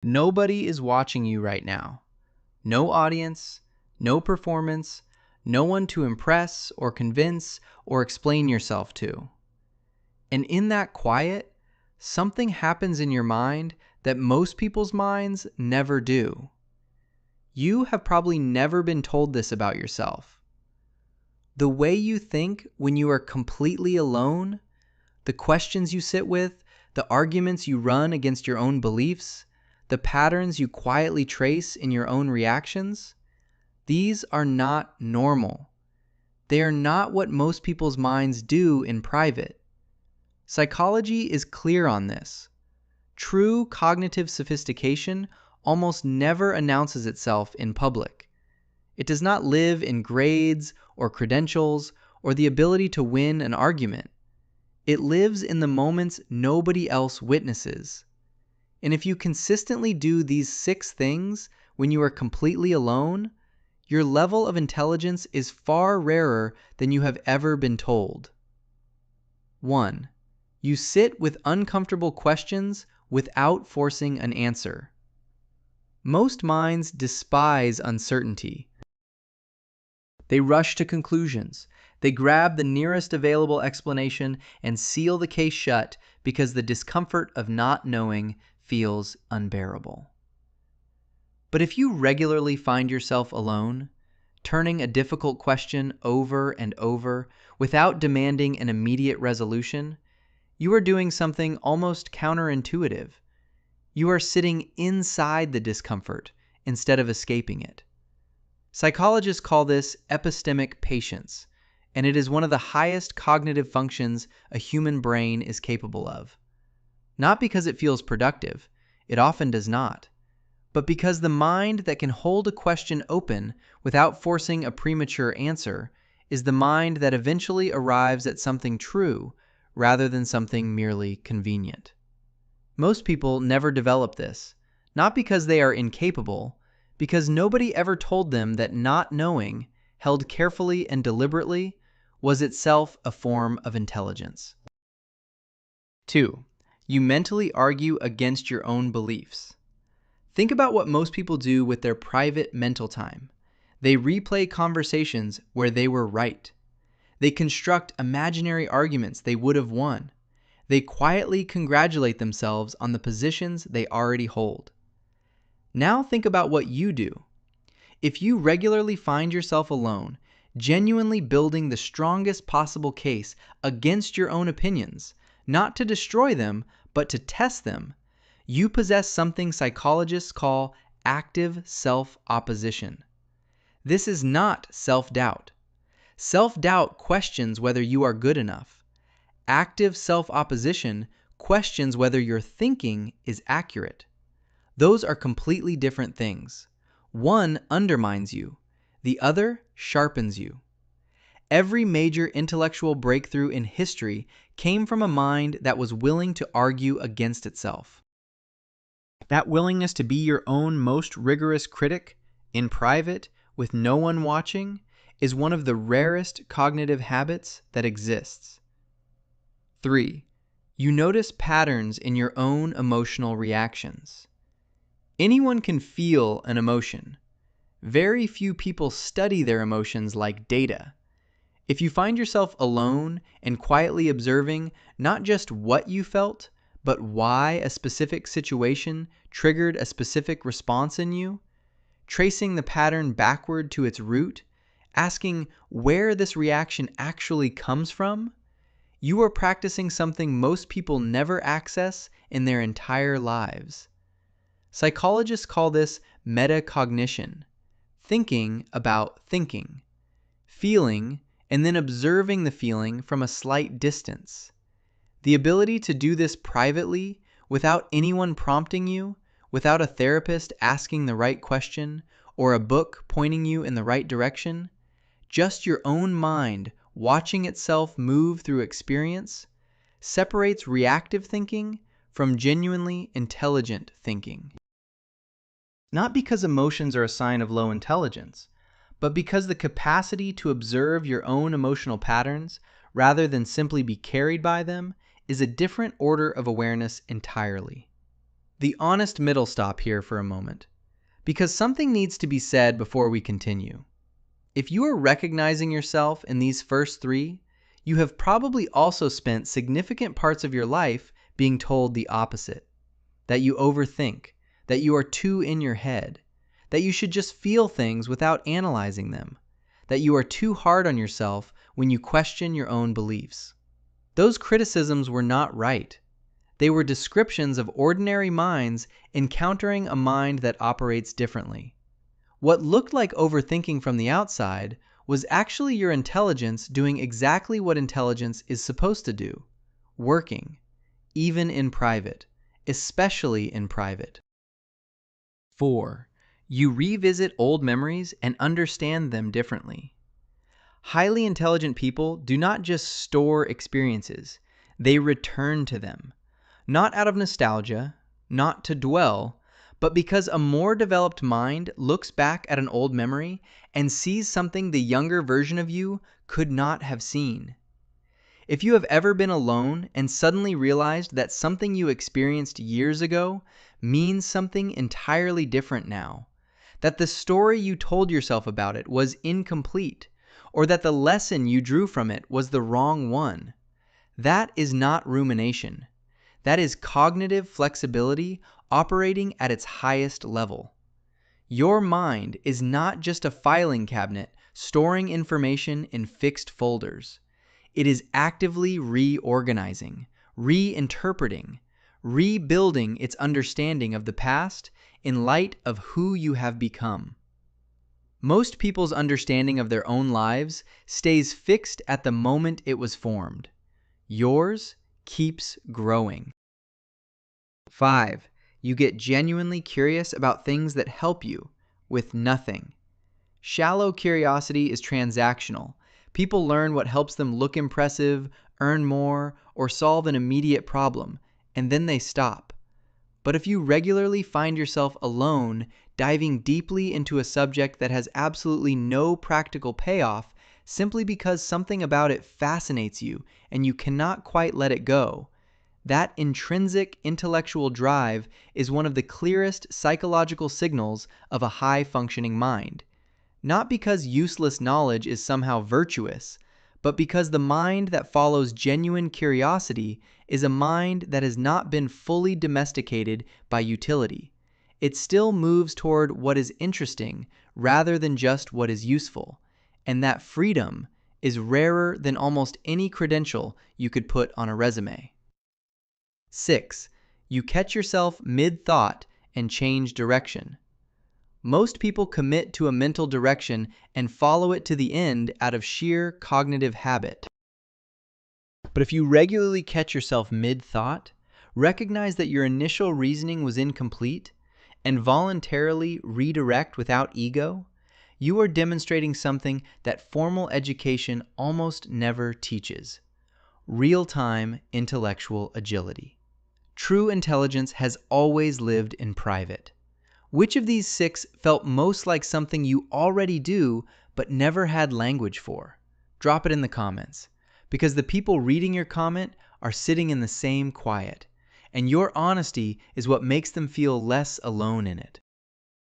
Nobody is watching you right now. No audience, no performance, no one to impress or convince or explain yourself to. And in that quiet, something happens in your mind that most people's minds never do. You have probably never been told this about yourself. The way you think when you are completely alone, the questions you sit with, the arguments you run against your own beliefs, the patterns you quietly trace in your own reactions, these are not normal. They are not what most people's minds do in private. Psychology is clear on this. True cognitive sophistication almost never announces itself in public. It does not live in grades or credentials or the ability to win an argument. It lives in the moments nobody else witnesses. And if you consistently do these 6 things when you are completely alone, your level of intelligence is far rarer than you have ever been told. 1. You sit with uncomfortable questions without forcing an answer. Most minds despise uncertainty. They rush to conclusions. They grab the nearest available explanation and seal the case shut because the discomfort of not knowing feels unbearable. But if you regularly find yourself alone, turning a difficult question over and over without demanding an immediate resolution, you are doing something almost counterintuitive. You are sitting inside the discomfort instead of escaping it. Psychologists call this epistemic patience, and it is one of the highest cognitive functions a human brain is capable of. Not because it feels productive, it often does not, but because the mind that can hold a question open without forcing a premature answer is the mind that eventually arrives at something true rather than something merely convenient. Most people never develop this, not because they are incapable, because nobody ever told them that not knowing, held carefully and deliberately, was itself a form of intelligence. 2. You mentally argue against your own beliefs. Think about what most people do with their private mental time. They replay conversations where they were right. They construct imaginary arguments they would have won. They quietly congratulate themselves on the positions they already hold. Now think about what you do. If you regularly find yourself alone, genuinely building the strongest possible case against your own opinions, not to destroy them, but to test them, you possess something psychologists call active self-opposition. This is not self-doubt. Self-doubt questions whether you are good enough. Active self-opposition questions whether your thinking is accurate. Those are completely different things. One undermines you, the other sharpens you. Every major intellectual breakthrough in history came from a mind that was willing to argue against itself. That willingness to be your own most rigorous critic, in private, with no one watching, is one of the rarest cognitive habits that exists. 3. You notice patterns in your own emotional reactions. Anyone can feel an emotion. Very few people study their emotions like data. If you find yourself alone and quietly observing not just what you felt, but why a specific situation triggered a specific response in you, tracing the pattern backward to its root, asking where this reaction actually comes from, you are practicing something most people never access in their entire lives. Psychologists call this metacognition, thinking about thinking, feeling, and then observing the feeling from a slight distance. The ability to do this privately, without anyone prompting you, without a therapist asking the right question, or a book pointing you in the right direction, just your own mind watching itself move through experience, separates reactive thinking from genuinely intelligent thinking. Not because emotions are a sign of low intelligence, but because the capacity to observe your own emotional patterns rather than simply be carried by them is a different order of awareness entirely. The honest middle stop here for a moment, because something needs to be said before we continue. If you are recognizing yourself in these first three, you have probably also spent significant parts of your life being told the opposite. That you overthink, that you are too in your head, that you should just feel things without analyzing them, that you are too hard on yourself when you question your own beliefs. Those criticisms were not right. They were descriptions of ordinary minds encountering a mind that operates differently. What looked like overthinking from the outside was actually your intelligence doing exactly what intelligence is supposed to do, working, even in private, especially in private. 4. You revisit old memories and understand them differently. Highly intelligent people do not just store experiences, they return to them. Not out of nostalgia, not to dwell, but because a more developed mind looks back at an old memory and sees something the younger version of you could not have seen. If you have ever been alone and suddenly realized that something you experienced years ago means something entirely different now, that the story you told yourself about it was incomplete, or that the lesson you drew from it was the wrong one, that is not rumination. That is cognitive flexibility operating at its highest level. Your mind is not just a filing cabinet storing information in fixed folders. It is actively reorganizing, reinterpreting, rebuilding its understanding of the past in light of who you have become. Most people's understanding of their own lives stays fixed at the moment it was formed. Yours keeps growing. 5. You get genuinely curious about things that help you with nothing. Shallow curiosity is transactional. People learn what helps them look impressive, earn more, or solve an immediate problem, and then they stop. But if you regularly find yourself alone, diving deeply into a subject that has absolutely no practical payoff simply because something about it fascinates you and you cannot quite let it go, that intrinsic intellectual drive is one of the clearest psychological signals of a high-functioning mind. Not because useless knowledge is somehow virtuous, but because the mind that follows genuine curiosity is a mind that has not been fully domesticated by utility. It still moves toward what is interesting rather than just what is useful, and that freedom is rarer than almost any credential you could put on a resume. 6. You catch yourself mid-thought and change direction. Most people commit to a mental direction and follow it to the end out of sheer cognitive habit. But if you regularly catch yourself mid-thought, recognize that your initial reasoning was incomplete, and voluntarily redirect without ego, you are demonstrating something that formal education almost never teaches: real-time intellectual agility. True intelligence has always lived in private. Which of these 6 felt most like something you already do but never had language for? Drop it in the comments, because the people reading your comment are sitting in the same quiet, and your honesty is what makes them feel less alone in it.